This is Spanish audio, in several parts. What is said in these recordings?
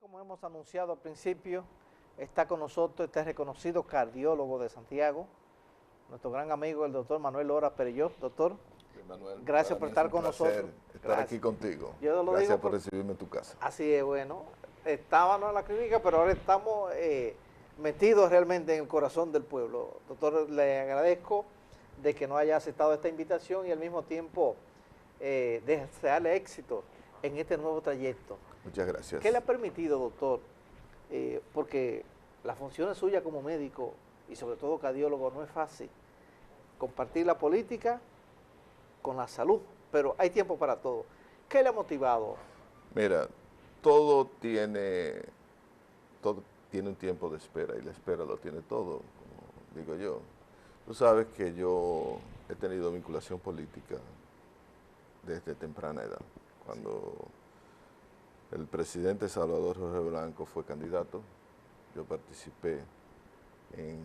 como hemos anunciado al principio, está con nosotros este reconocido cardiólogo de Santiago, nuestro gran amigo, el doctor Manuel Lora Perelló. Doctor, Manuel, gracias por estar con nosotros. Estar aquí contigo. Yo lo Gracias digo por recibirme en tu casa. Así es, bueno, estábamos en la clínica, pero ahora estamos metidos realmente en el corazón del pueblo. Doctor, le agradezco de que nos haya aceptado esta invitación y al mismo tiempo desearle éxito en este nuevo trayecto. Muchas gracias. ¿Qué le ha permitido, doctor? Porque las funciones suyas como médico y sobre todo cardiólogo no es fácil. Compartir la política con la salud, pero hay tiempo para todo. ¿Qué le ha motivado? Mira, todo tiene un tiempo de espera y la espera lo tiene todo, como digo yo. Tú sabes que yo he tenido vinculación política desde temprana edad. Cuando el presidente Salvador Jorge Blanco fue candidato, yo participé en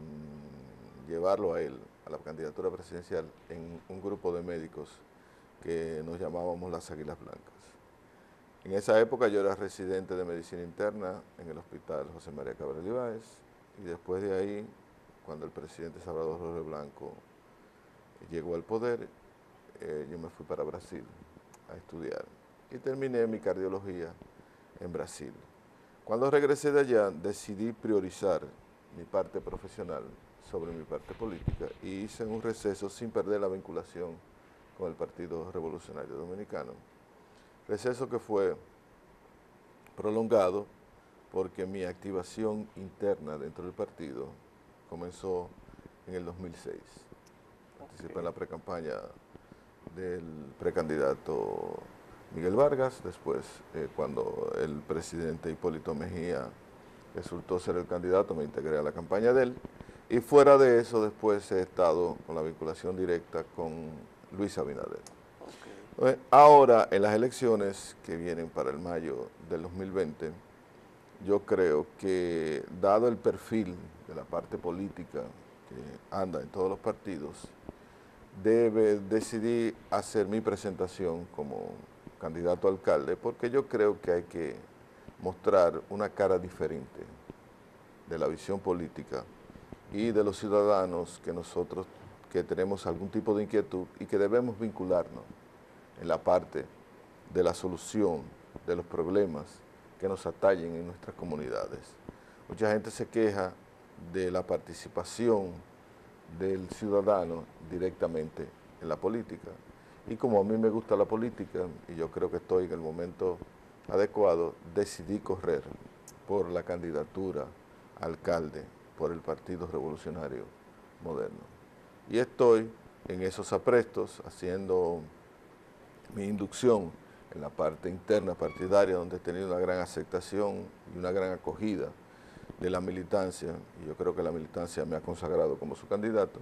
llevarlo a él a la candidatura presidencial en un grupo de médicos que nos llamábamos las Águilas Blancas. En esa época yo era residente de medicina interna en el hospital José María Cabral Ibáez y después de ahí, cuando el presidente Salvador Jorge Blanco llegó al poder, yo me fui para Brasil a estudiar y terminé mi cardiología en Brasil. Cuando regresé de allá decidí priorizar mi parte profesional sobre mi parte política y hice un receso sin perder la vinculación con el Partido Revolucionario Dominicano. Receso que fue prolongado porque mi activación interna dentro del partido comenzó en el 2006. Participé en la precampaña del precandidato Miguel Vargas, después cuando el presidente Hipólito Mejía resultó ser el candidato me integré a la campaña de él y fuera de eso después he estado con la vinculación directa con Luis Abinader. Ahora, en las elecciones que vienen para el mayo del 2020, yo creo que, dado el perfil de la parte política que anda en todos los partidos, debe decidir hacer mi presentación como candidato a alcalde, porque yo creo que hay que mostrar una cara diferente de la visión política y de los ciudadanos que nosotros que tenemos algún tipo de inquietud y que debemos vincularnos en la parte de la solución de los problemas que nos atallen en nuestras comunidades. Mucha gente se queja de la participación del ciudadano directamente en la política. Y como a mí me gusta la política, y yo creo que estoy en el momento adecuado, decidí correr por la candidatura a alcalde por el Partido Revolucionario Moderno. Y estoy en esos aprestos haciendo mi inducción en la parte interna partidaria, donde he tenido una gran aceptación y una gran acogida de la militancia, y yo creo que la militancia me ha consagrado como su candidato,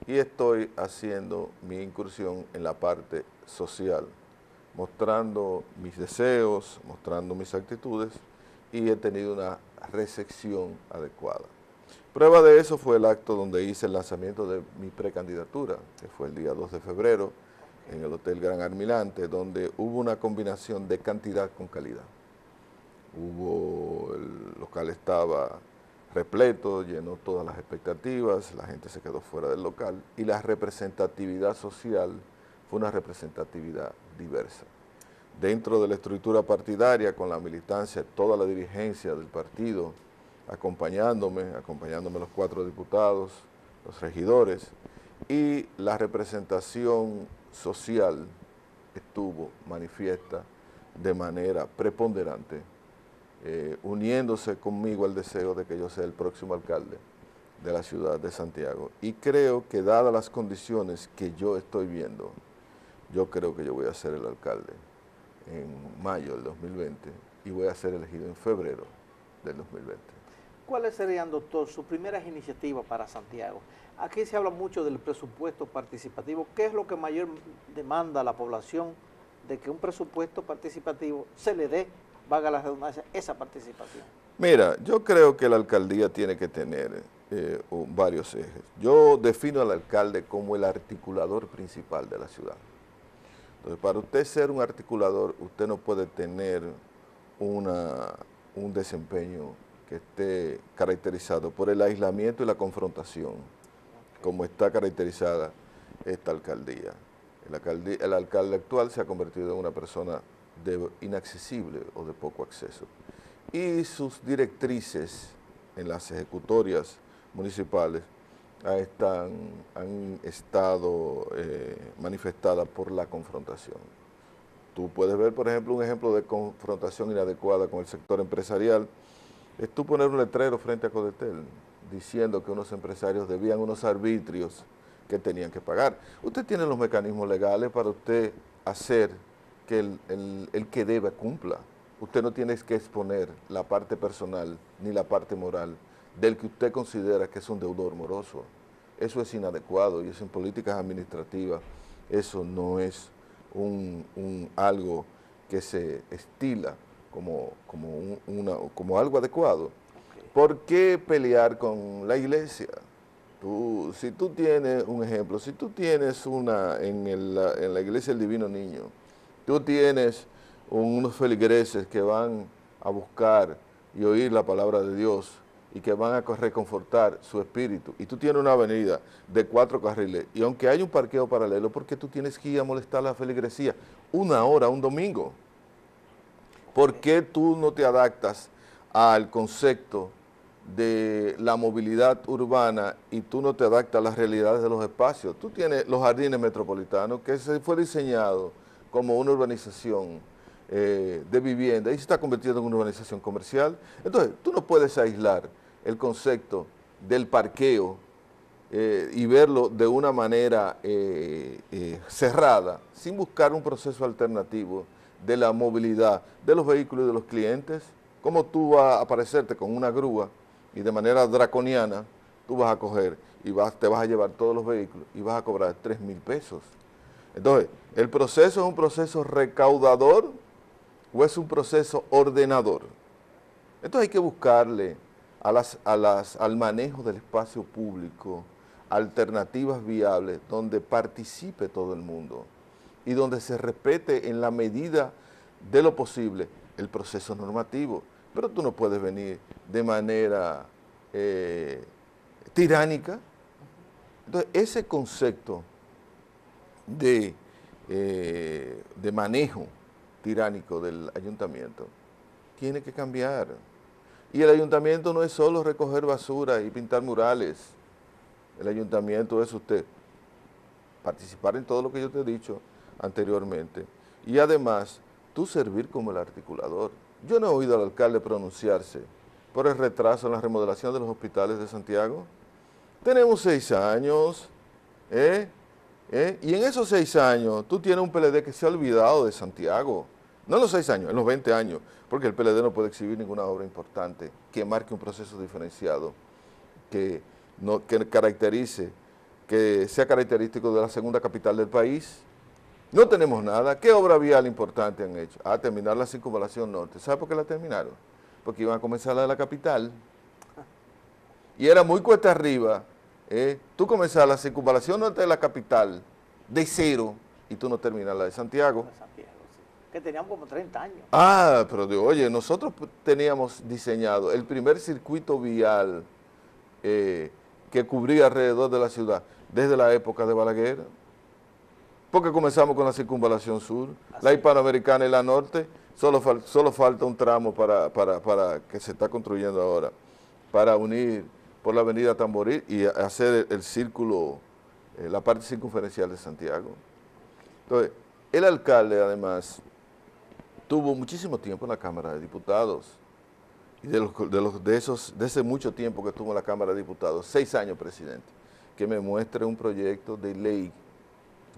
y estoy haciendo mi incursión en la parte social, mostrando mis deseos, mostrando mis actitudes, y he tenido una recepción adecuada. Prueba de eso fue el acto donde hice el lanzamiento de mi precandidatura, que fue el día 2 de febrero, en el Hotel Gran Almirante, donde hubo una combinación de cantidad con calidad. El local estaba repleto, llenó todas las expectativas, la gente se quedó fuera del local y la representatividad social fue una representatividad diversa. Dentro de la estructura partidaria, con la militancia, toda la dirigencia del partido, acompañándome los 4 diputados, los regidores, y la representación social estuvo manifiesta de manera preponderante, uniéndose conmigo al deseo de que yo sea el próximo alcalde de la ciudad de Santiago. Y creo que dadas las condiciones que yo estoy viendo, yo creo que yo voy a ser el alcalde en mayo del 2020 y voy a ser elegido en febrero del 2020. ¿Cuáles serían, doctor, sus primeras iniciativas para Santiago? Aquí se habla mucho del presupuesto participativo. ¿Qué es lo que mayor demanda a la población de que un presupuesto participativo se le dé, valga la redundancia, esa participación? Mira, yo creo que la alcaldía tiene que tener varios ejes. Yo defino al alcalde como el articulador principal de la ciudad. Entonces, para usted ser un articulador, usted no puede tener una un desempeño que esté caracterizado por el aislamiento y la confrontación, como está caracterizada esta alcaldía. El alcalde actual se ha convertido en una persona inaccesible o de poco acceso. Y sus directrices en las ejecutorias municipales han estado manifestadas por la confrontación. Tú puedes ver, por ejemplo, un ejemplo de confrontación inadecuada con el sector empresarial, es tú poner un letrero frente a Codetel diciendo que unos empresarios debían unos arbitrios que tenían que pagar. Usted tiene los mecanismos legales para usted hacer que el que debe cumpla. Usted no tiene que exponer la parte personal ni la parte moral del que usted considera que es un deudor moroso. Eso es inadecuado y eso en políticas administrativas, eso no es algo que se estila como algo adecuado. ¿Por qué pelear con la iglesia? Si tú tienes un ejemplo, si tú tienes en la iglesia del Divino Niño, tú tienes unos feligreses que van a buscar y oír la palabra de Dios y que van a reconfortar su espíritu, y tú tienes una avenida de 4 carriles, y aunque hay un parqueo paralelo, ¿por qué tú tienes que ir a molestar a la feligresía 1 hora, un domingo? ¿Por qué tú no te adaptas al concepto de la movilidad urbana y tú no te adaptas a las realidades de los espacios? Tú tienes los jardines metropolitanos, que se fue diseñado como una urbanización de vivienda y se está convirtiendo en una urbanización comercial. Entonces, tú no puedes aislar el concepto del parqueo y verlo de una manera cerrada, sin buscar un proceso alternativo de la movilidad de los vehículos y de los clientes. ¿Cómo tú vas a aparecerte con una grúa y de manera draconiana tú vas a coger y te vas a llevar todos los vehículos y vas a cobrar 3,000 pesos? Entonces, ¿el proceso es un proceso recaudador o es un proceso ordenador? Entonces hay que buscarle al manejo del espacio público alternativas viables donde participe todo el mundo y donde se respete en la medida de lo posible el proceso normativo. Pero tú no puedes venir de manera tiránica. Entonces, ese concepto de manejo tiránico del ayuntamiento tiene que cambiar. Y el ayuntamiento no es solo recoger basura y pintar murales. El ayuntamiento es usted participar en todo lo que yo te he dicho anteriormente y además tú servir como el articulador. Yo no he oído al alcalde pronunciarse por el retraso en la remodelación de los hospitales de Santiago. Tenemos 6 años, y en esos 6 años tú tienes un PLD que se ha olvidado de Santiago. No en los 6 años, en los 20 años, porque el PLD no puede exhibir ninguna obra importante que marque un proceso diferenciado, que caracterice, que sea característico de la segunda capital del país. No tenemos nada. ¿Qué obra vial importante han hecho? Terminar la circunvalación norte. ¿Sabe por qué la terminaron? Porque iban a comenzar la de la capital. Y era muy cuesta arriba. Tú comenzar la circunvalación norte de la capital de cero y tú no terminas la de Santiago. Que teníamos como 30 años. Pero oye, nosotros teníamos diseñado el primer circuito vial que cubría alrededor de la ciudad desde la época de Balaguer, porque comenzamos con la circunvalación sur, la hispanoamericana y la norte, solo falta un tramo para que se está construyendo ahora, para unir por la avenida Tamboril y hacer el círculo, la parte circunferencial de Santiago. Entonces, el alcalde además tuvo muchísimo tiempo en la Cámara de Diputados, y de ese mucho tiempo que estuvo en la Cámara de Diputados, 6 años presidente, que me muestre un proyecto de ley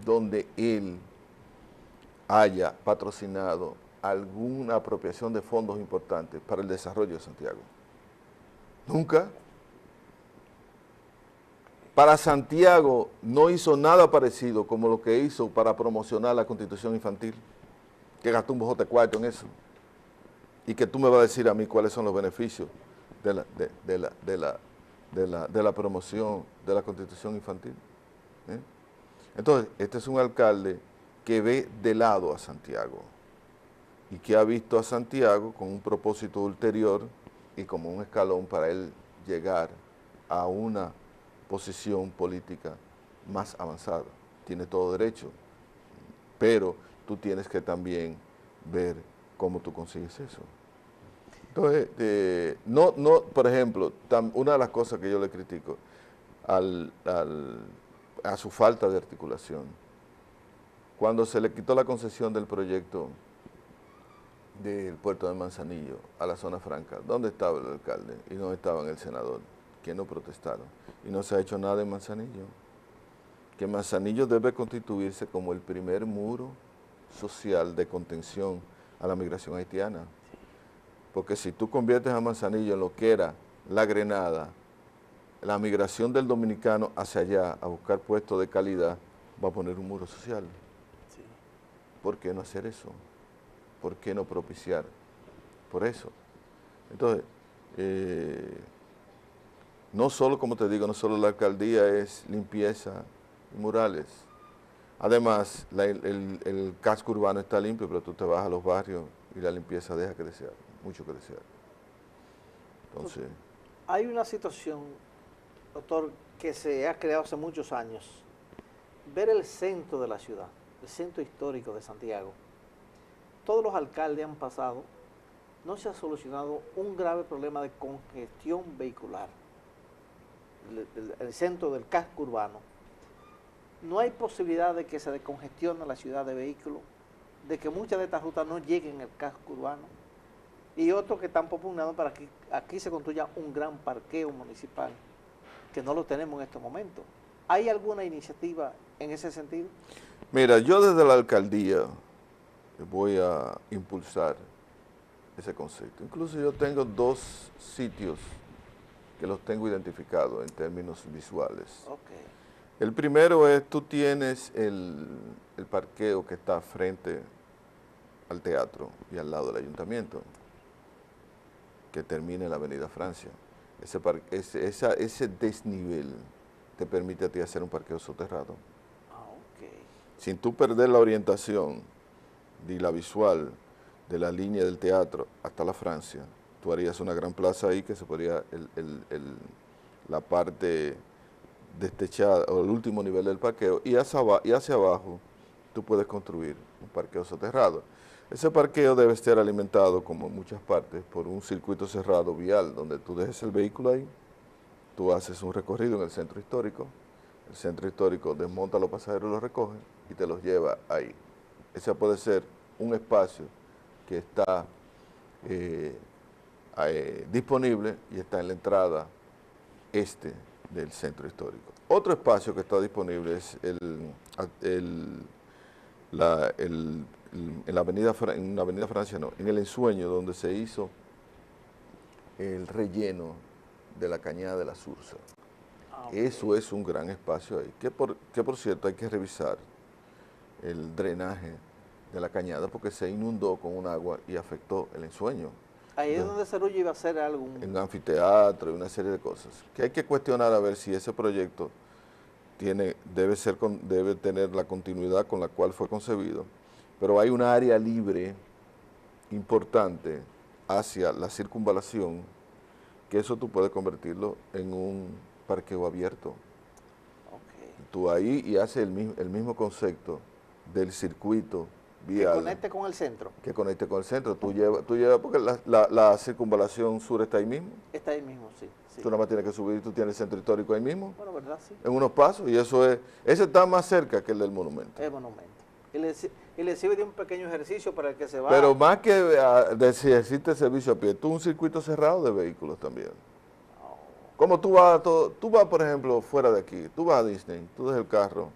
donde él haya patrocinado alguna apropiación de fondos importantes para el desarrollo de Santiago. Nunca. Para Santiago no hizo nada parecido como lo que hizo para promocionar la Constitución infantil, que gastó un bojote cuarto en eso. Y que tú me vas a decir a mí cuáles son los beneficios de la promoción de la Constitución infantil. Entonces, este es un alcalde que ve de lado a Santiago. y que ha visto a Santiago con un propósito ulterior y como un escalón para él llegar a una posición política más avanzada. Tiene todo derecho, pero tú tienes que también ver cómo tú consigues eso. Entonces, por ejemplo, una de las cosas que yo le critico a su falta de articulación, cuando se le quitó la concesión del proyecto del puerto de Manzanillo a la zona franca, ¿dónde estaba el alcalde? Y no estaba el senador, que no protestaron. Y no se ha hecho nada en Manzanillo. Que Manzanillo debe constituirse como el primer muro social de contención a la migración haitiana. Porque si tú conviertes a Manzanillo en lo que era La Grenada, la migración del dominicano hacia allá a buscar puestos de calidad va a poner un muro social. Sí. ¿Por qué no hacer eso? ¿Por qué no propiciar? Por eso. Entonces, no solo, como te digo, no solo la alcaldía es limpieza y murales. Además, el casco urbano está limpio, pero tú te vas a los barrios y la limpieza deja que desear, mucho que desear. Entonces, hay una situación, doctor, que se ha creado hace muchos años. Ver el centro de la ciudad, el centro histórico de Santiago. Todos los alcaldes han pasado, no se ha solucionado un grave problema de congestión vehicular. El centro del casco urbano. No hay posibilidad de que se descongestione la ciudad de vehículos, de que muchas de estas rutas no lleguen al casco urbano. Y otros que están proponiendo para que aquí se construya un gran parqueo municipal, que no lo tenemos en estos momentos. ¿Hay alguna iniciativa en ese sentido? mira, yo desde la alcaldía voy a impulsar ese concepto. Incluso yo tengo 2 sitios que los tengo identificados en términos visuales. Okay. El primero es, tú tienes el parqueo que está frente al teatro y al lado del ayuntamiento, que termina en la avenida Francia. Ese desnivel te permite a ti hacer un parqueo soterrado. Okay. Sin tú perder la orientación y la visual de la línea del teatro hasta la Francia, tú harías una gran plaza ahí que se podría la parte destechada o el último nivel del parqueo y hacia abajo tú puedes construir un parqueo soterrado. Ese parqueo debe estar alimentado, como en muchas partes, por un circuito cerrado vial, donde tú dejes el vehículo ahí, tú haces un recorrido en el centro histórico desmonta a los pasajeros, los recoge y te los lleva ahí. Ese puede ser un espacio que está disponible y está en la entrada este del centro histórico. Otro espacio que está disponible es en la avenida Francia, no, en el Ensueño, donde se hizo el relleno de la Cañada de la Sursa. Okay. Eso es un gran espacio ahí, que por cierto hay que revisar el drenaje de la cañada porque se inundó con un agua y afectó el ensueño. Ahí es donde Cerullo iba a hacer algún... En un anfiteatro y una serie de cosas. Que hay que cuestionar a ver si ese proyecto debe tener la continuidad con la cual fue concebido. Pero hay un área libre importante hacia la circunvalación, que eso tú puedes convertirlo en un parqueo abierto. Okay. Tú ahí y haces el mismo concepto del circuito vial. Que conecte con el centro. Que conecte con el centro. Tú llevas porque la circunvalación sur está ahí mismo. Está ahí mismo, sí. Tú nada más tienes que subir y tú tienes el centro histórico ahí mismo. Bueno, ¿verdad? Sí. En unos pasos, y ese está más cerca que el del monumento. El monumento. Y le sirve de un pequeño ejercicio para el que se va. Pero más que si existe servicio a pie, tú un circuito cerrado de vehículos también. Como tú vas, por ejemplo, fuera de aquí, tú vas a Disney, tú dejas el carro,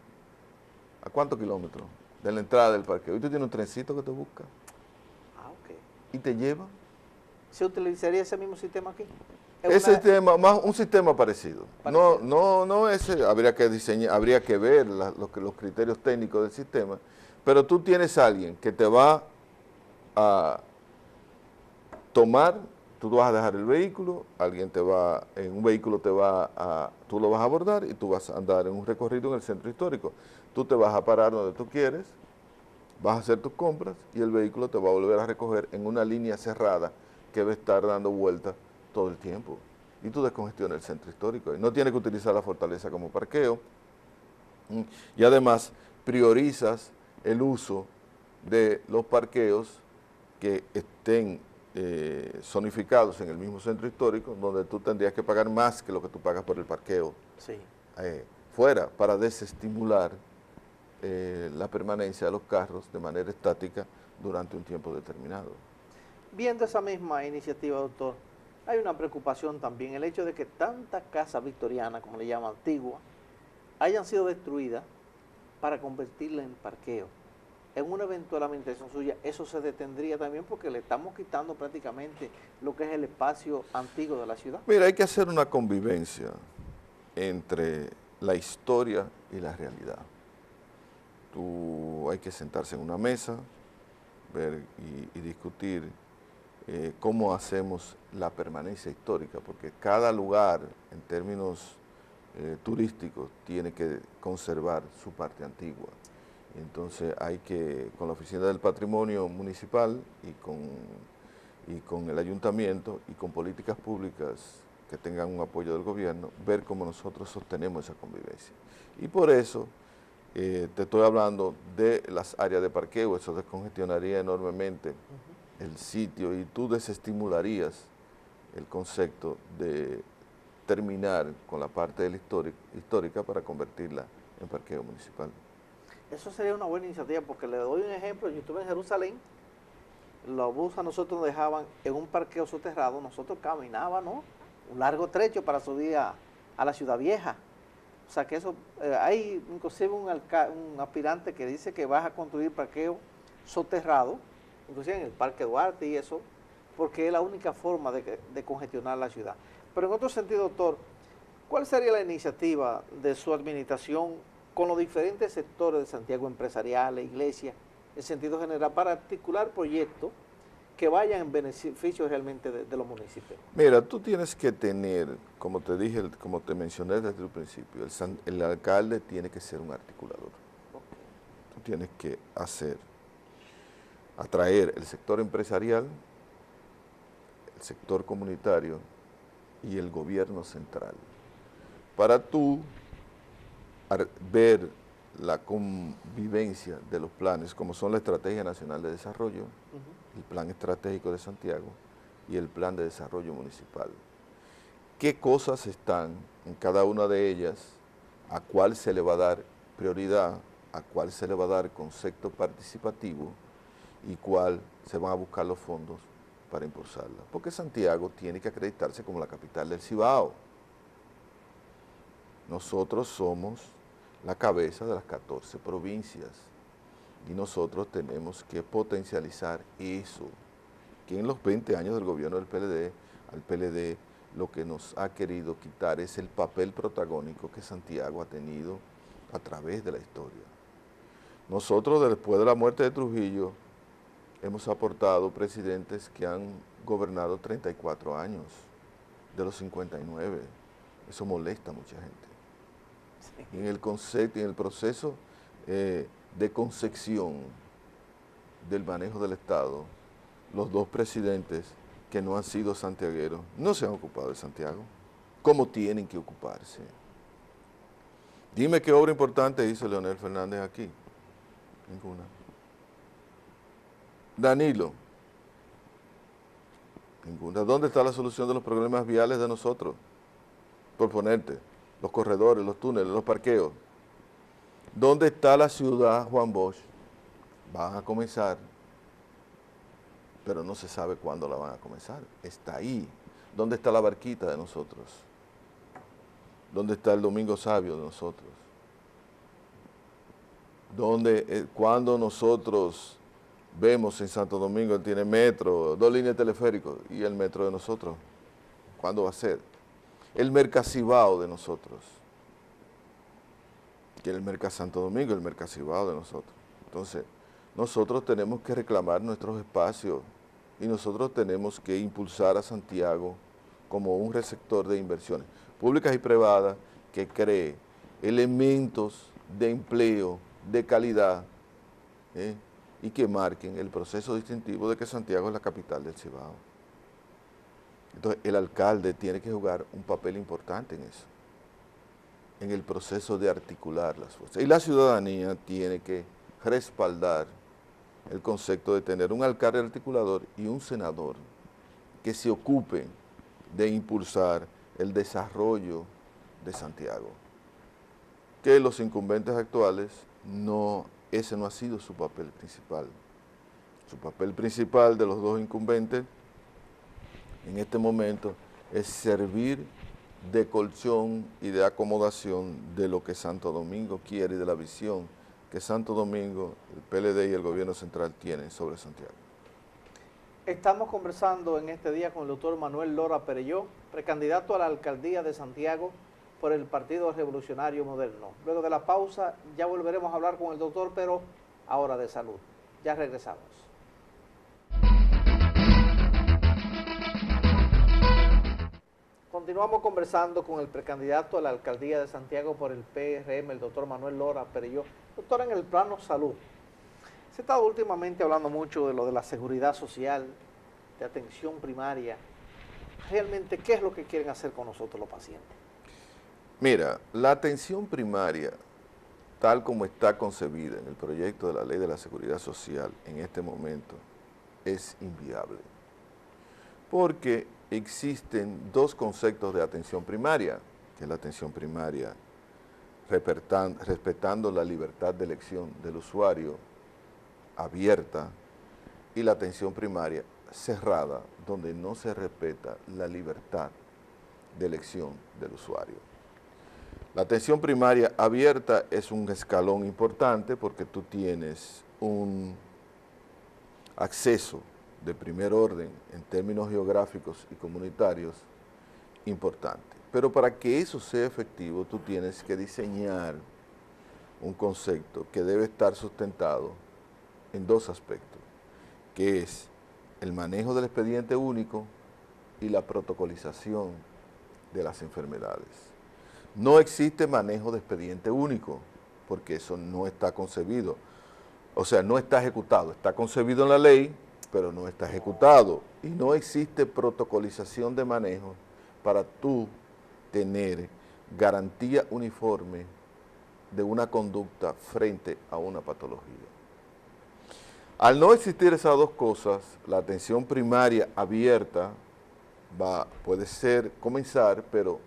¿a cuántos kilómetros? De la entrada del parqueo. Y tú tienes un trencito que te busca. Ah, ok. Y te lleva. ¿Se utilizaría ese mismo sistema aquí? Un sistema parecido. No ese, habría que diseñar, habría que ver los criterios técnicos del sistema, pero tú tienes a alguien que te va a tomar, tú vas a dejar el vehículo, en un vehículo tú lo vas a abordar y tú vas a andar en un recorrido en el centro histórico. Tú te vas a parar donde tú quieres vas a hacer tus compras y el vehículo te va a volver a recoger en una línea cerrada que va a estar dando vueltas todo el tiempo. Y tú descongestionas el centro histórico. Y no tienes que utilizar la fortaleza como parqueo. Y además priorizas el uso de los parqueos que estén zonificados en el mismo centro histórico, donde tú tendrías que pagar más que lo que tú pagas por el parqueo Sí. fuera, para desestimular la permanencia de los carros de manera estática durante un tiempo determinado. Viendo esa misma iniciativa, doctor, hay una preocupación también, el hecho de que tantas casas victorianas, como le llaman, antiguas, hayan sido destruidas para convertirlas en parqueo. En una eventual administración suya, eso se detendría también porque le estamos quitando prácticamente lo que es el espacio antiguo de la ciudad. Mira, hay que hacer una convivencia entre la historia y la realidad. Hay que sentarse en una mesa, ver y discutir cómo hacemos la permanencia histórica, porque cada lugar en términos turísticos tiene que conservar su parte antigua. Entonces hay que, con la Oficina del Patrimonio Municipal y con el Ayuntamiento y con políticas públicas que tengan un apoyo del gobierno, ver cómo nosotros sostenemos esa convivencia. Y por eso te estoy hablando de las áreas de parqueo, eso descongestionaría enormemente el sitio y tú desestimularías el concepto de terminar con la parte de la histórica para convertirla en parqueo municipal. Eso sería una buena iniciativa porque le doy un ejemplo, yo estuve en Jerusalén, los buses a nosotros nos dejaban en un parqueo soterrado, nosotros caminábamos un largo trecho para subir a la ciudad vieja. O sea que eso, hay inclusive un aspirante que dice que vas a construir parqueo soterrado, inclusive en el Parque Duarte y eso, porque es la única forma de congestionar la ciudad. Pero en otro sentido, doctor, ¿cuál sería la iniciativa de su administración con los diferentes sectores de Santiago, empresariales, iglesias, en sentido general, para articular proyectos que vayan en beneficio realmente de los municipios? Mira, tú tienes que tener, como te dije, como te mencioné desde el principio, el alcalde tiene que ser un articulador. Okay. Tú tienes que atraer el sector empresarial, el sector comunitario y el gobierno central, para tú ver la convivencia de los planes, como son la Estrategia Nacional de Desarrollo, el Plan Estratégico de Santiago y el Plan de Desarrollo Municipal. ¿Qué cosas están en cada una de ellas? ¿A cuál se le va a dar prioridad? ¿A cuál se le va a dar concepto participativo? ¿Y cuál se van a buscar los fondos para impulsarla? Porque Santiago tiene que acreditarse como la capital del Cibao. Nosotros somos la cabeza de las 14 provincias y nosotros tenemos que potencializar eso, que en los 20 años del gobierno del PLD, al PLD lo que nos ha querido quitar es el papel protagónico que Santiago ha tenido a través de la historia. Nosotros, después de la muerte de Trujillo, hemos aportado presidentes que han gobernado 34 años, de los 59. Eso molesta a mucha gente. Sí. En el concepto, en el proceso de concepción del manejo del Estado, los dos presidentes que no han sido santiagueros no se han ocupado de Santiago, como tienen que ocuparse. Dime qué obra importante hizo Leonel Fernández aquí. Ninguna. Danilo. Ninguna. ¿Dónde está la solución de los problemas viales de nosotros? Por ponerte, los corredores, los túneles, los parqueos. ¿Dónde está la ciudad Juan Bosch? Van a comenzar, pero no se sabe cuándo la van a comenzar. Está ahí. ¿Dónde está la barquita de nosotros? ¿Dónde está el Domingo Sabio de nosotros? Cuando nosotros vemos en Santo Domingo tiene metro, 2 líneas teleféricos y el metro de nosotros, ¿cuándo va a ser? El Mercacibao de nosotros, que el Santo Domingo, el Mercacibao de nosotros. Entonces, nosotros tenemos que reclamar nuestros espacios y nosotros tenemos que impulsar a Santiago como un receptor de inversiones públicas y privadas que cree elementos de empleo, de calidad, y que marquen el proceso distintivo de que Santiago es la capital del Cibao. Entonces, el alcalde tiene que jugar un papel importante en eso, en el proceso de articular las fuerzas. Y la ciudadanía tiene que respaldar el concepto de tener un alcalde articulador y un senador que se ocupen de impulsar el desarrollo de Santiago. Que los incumbentes actuales, ese no ha sido su papel principal. Su papel principal de los dos incumbentes en este momento es servir de colchón y de acomodación de lo que Santo Domingo quiere y de la visión que Santo Domingo, el PLD y el gobierno central tienen sobre Santiago. Estamos conversando en este día con el doctor Manuel Lora Perelló, precandidato a la alcaldía de Santiago por el Partido Revolucionario Moderno. Luego de la pausa ya volveremos a hablar con el doctor, pero ahora de salud. Ya regresamos. Continuamos conversando con el precandidato a la alcaldía de Santiago por el PRM, el doctor Manuel Lora Perelló. Doctor, en el plano salud, se ha estado últimamente hablando mucho de lo de la seguridad social, de atención primaria. Realmente, ¿qué es lo que quieren hacer con nosotros los pacientes? Mira, la atención primaria, tal como está concebida en el proyecto de la Ley de la Seguridad Social en este momento, es inviable. Porque existen dos conceptos de atención primaria, que es la atención primaria respetando la libertad de elección del usuario, abierta, y la atención primaria cerrada, donde no se respeta la libertad de elección del usuario. La atención primaria abierta es un escalón importante porque tú tienes un acceso de primer orden en términos geográficos y comunitarios importante. Pero para que eso sea efectivo, tú tienes que diseñar un concepto que debe estar sustentado en dos aspectos, que es el manejo del expediente único y la protocolización de las enfermedades. No existe manejo de expediente único, porque eso no está concebido, o sea, no está ejecutado, está concebido en la ley, pero no está ejecutado, y no existe protocolización de manejo para tú tener garantía uniforme de una conducta frente a una patología. Al no existir esas dos cosas, la atención primaria abierta puede comenzar, pero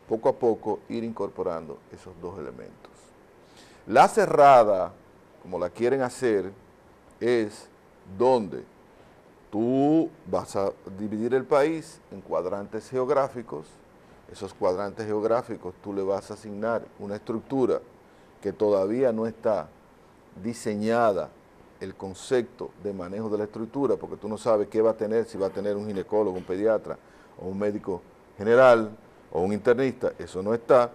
poco a poco ir incorporando esos dos elementos. La cerrada, como la quieren hacer, es donde tú vas a dividir el país en cuadrantes geográficos. Esos cuadrantes geográficos tú le vas a asignar una estructura que todavía no está diseñada, el concepto de manejo de la estructura, porque tú no sabes qué va a tener, si va a tener un ginecólogo, un pediatra, o un médico general, o un internista, eso no está.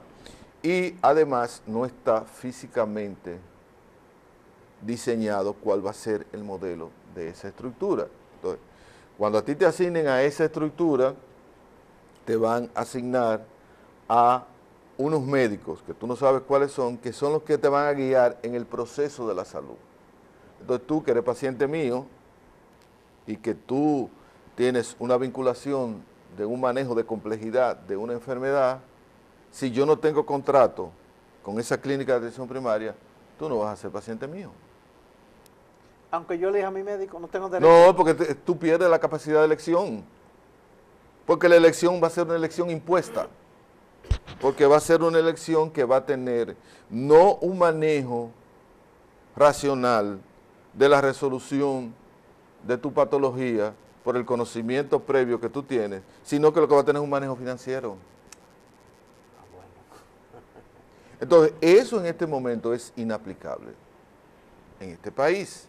Y además no está físicamente diseñado cuál va a ser el modelo de esa estructura. Entonces, cuando a ti te asignen a esa estructura, te van a asignar a unos médicos, que tú no sabes cuáles son, que son los que te van a guiar en el proceso de la salud. Entonces tú, que eres paciente mío, y que tú tienes una vinculación de un manejo de complejidad de una enfermedad, si yo no tengo contrato con esa clínica de atención primaria, tú no vas a ser paciente mío. Aunque yo elija a mi médico, no tengo derecho. No, porque tú pierdes la capacidad de elección. Porque la elección va a ser una elección impuesta. Porque va a ser una elección que va a tener no un manejo racional de la resolución de tu patología por el conocimiento previo que tú tienes, sino que lo que va a tener es un manejo financiero. Entonces, eso en este momento es inaplicable en este país,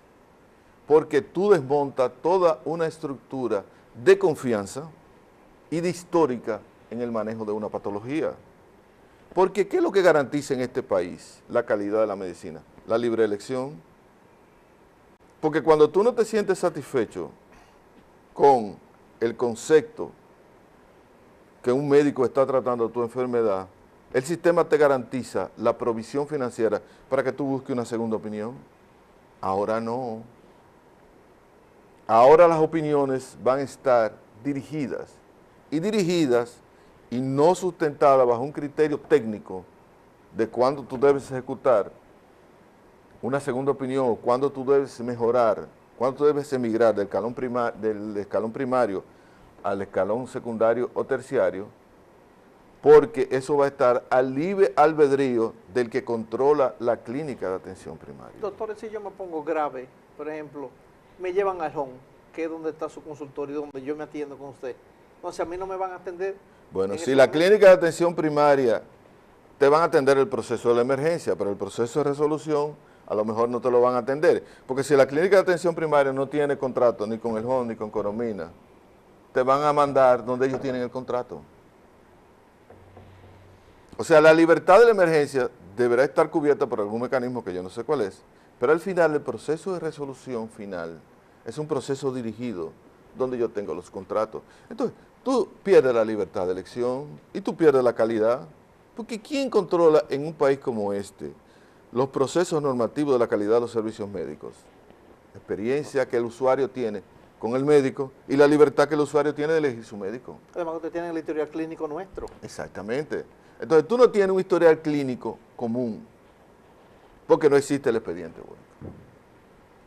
porque tú desmontas toda una estructura de confianza y de histórica en el manejo de una patología. Porque, ¿qué es lo que garantiza en este país la calidad de la medicina? La libre elección. Porque cuando tú no te sientes satisfecho con el concepto que un médico está tratando tu enfermedad, el sistema te garantiza la provisión financiera para que tú busques una segunda opinión. Ahora no. ahora las opiniones van a estar dirigidas y no sustentadas bajo un criterio técnico de cuándo tú debes ejecutar una segunda opinión, o cuándo tú debes mejorar, cuándo tú debes emigrar del escalón primario al escalón secundario o terciario, porque eso va a estar al libre albedrío del que controla la clínica de atención primaria. Doctor, si yo me pongo grave, por ejemplo, me llevan al home, que es donde está su consultorio, donde yo me atiendo con usted. Entonces, a mí no me van a atender. Bueno, si la clínica de atención primaria te van a atender el proceso de la emergencia, pero el proceso de resolución a lo mejor no te lo van a atender. Porque si la clínica de atención primaria no tiene contrato ni con el home ni con Coromina, te van a mandar donde ellos tienen el contrato. O sea, la libertad de la emergencia deberá estar cubierta por algún mecanismo que yo no sé cuál es, pero al final el proceso de resolución final es un proceso dirigido donde yo tengo los contratos. Entonces, tú pierdes la libertad de elección y tú pierdes la calidad, porque ¿quién controla en un país como este los procesos normativos de la calidad de los servicios médicos? La experiencia que el usuario tiene con el médico y la libertad que el usuario tiene de elegir su médico. Además, usted tiene el historial clínico nuestro. Exactamente. Entonces, tú no tienes un historial clínico común, porque no existe el expediente único.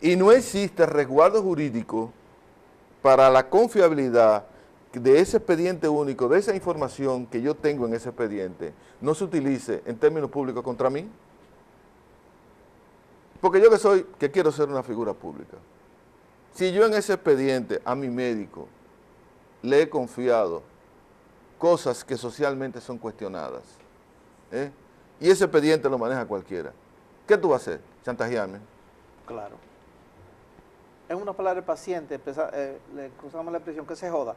Y no existe resguardo jurídico para la confiabilidad de ese expediente único, de esa información que yo tengo en ese expediente, no se utilice en términos públicos contra mí. Porque yo que quiero ser una figura pública, si yo en ese expediente a mi médico le he confiado cosas que socialmente son cuestionadas, y ese expediente lo maneja cualquiera, ¿qué tú vas a hacer? ¿Chantajearme? Claro. En una palabra, el paciente, le cruzamos la expresión que se joda.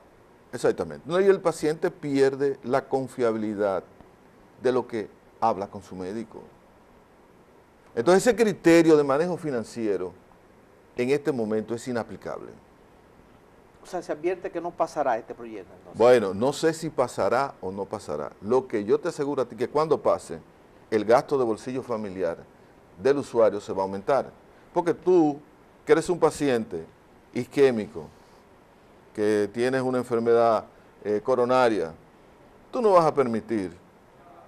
Exactamente. No, y el paciente pierde la confiabilidad de lo que habla con su médico. Entonces ese criterio de manejo financiero en este momento es inaplicable. O sea, se advierte que no pasará este proyecto. Entonces. Bueno, no sé si pasará o no pasará. Lo que yo te aseguro a ti que cuando pase, el gasto de bolsillo familiar del usuario se va a aumentar. Porque tú, que eres un paciente isquémico, que tienes una enfermedad coronaria, tú no vas a permitir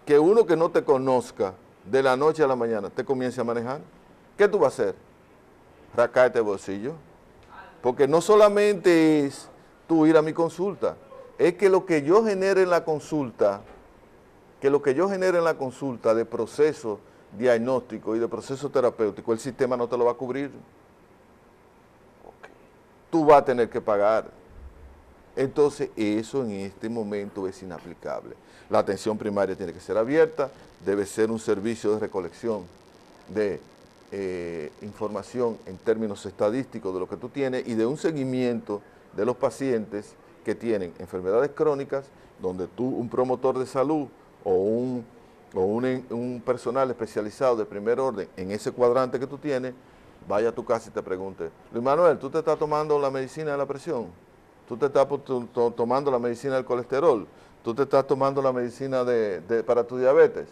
que uno que no te conozca de la noche a la mañana te comience a manejar. ¿Qué tú vas a hacer? Rascarte el bolsillo. Porque no solamente es tú ir a mi consulta, es que lo que yo genere en la consulta, de proceso diagnóstico y de proceso terapéutico, el sistema no te lo va a cubrir. Tú vas a tener que pagar. Entonces, eso en este momento es inaplicable. La atención primaria tiene que ser abierta, debe ser un servicio de recolección de información en términos estadísticos de lo que tú tienes y de un seguimiento de los pacientes que tienen enfermedades crónicas, donde tú, un promotor de salud o un personal especializado de primer orden en ese cuadrante que tú tienes, vaya a tu casa y te pregunte, Luis Manuel, ¿tú te estás tomando la medicina de la presión? ¿Tú te estás tomando la medicina del colesterol? ¿Tú te estás tomando la medicina para tu diabetes?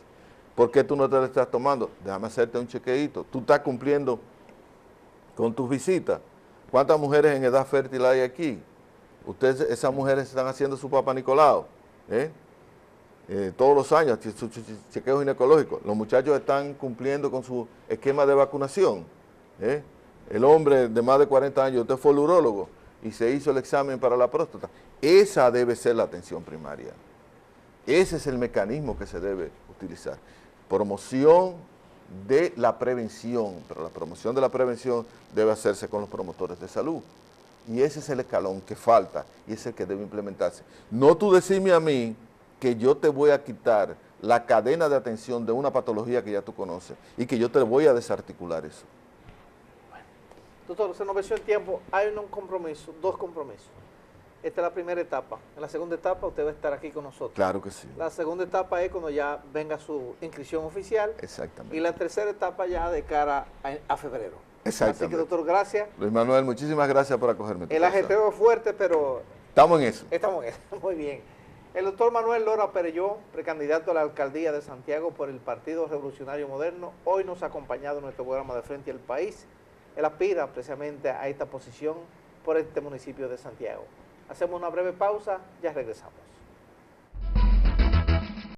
¿Por qué tú no te la estás tomando? Déjame hacerte un chequeíto. ¿Tú estás cumpliendo con tus visitas? ¿Cuántas mujeres en edad fértil hay aquí? Esas mujeres están haciendo su Papá Nicolau, todos los años, su chequeo ginecológico. Los muchachos están cumpliendo con su esquema de vacunación. El hombre de más de 40 años, usted fue el urólogo y se hizo el examen para la próstata. Esa debe ser la atención primaria. Ese es el mecanismo que se debe utilizar. Promoción de la prevención, pero la promoción de la prevención debe hacerse con los promotores de salud. Y ese es el escalón que falta y es el que debe implementarse. No tú decirme a mí que yo te voy a quitar la cadena de atención de una patología que ya tú conoces y que yo te voy a desarticular eso. Bueno, doctor, se nos venció el tiempo. Hay dos compromisos. Esta es la primera etapa. En la segunda etapa usted va a estar aquí con nosotros. Claro que sí. La segunda etapa es cuando ya venga su inscripción oficial. Exactamente. Y la tercera etapa ya de cara a febrero. Exactamente. Así que, doctor, gracias. Luis Manuel, muchísimas gracias por acogerme. El ajetreo es fuerte, pero... Estamos en eso. Estamos en eso. Muy bien. El doctor Manuel Lora Perelló, precandidato a la alcaldía de Santiago por el Partido Revolucionario Moderno, hoy nos ha acompañado en nuestro programa de Frente al País. Él aspira precisamente a esta posición por este municipio de Santiago. Hacemos una breve pausa, ya regresamos.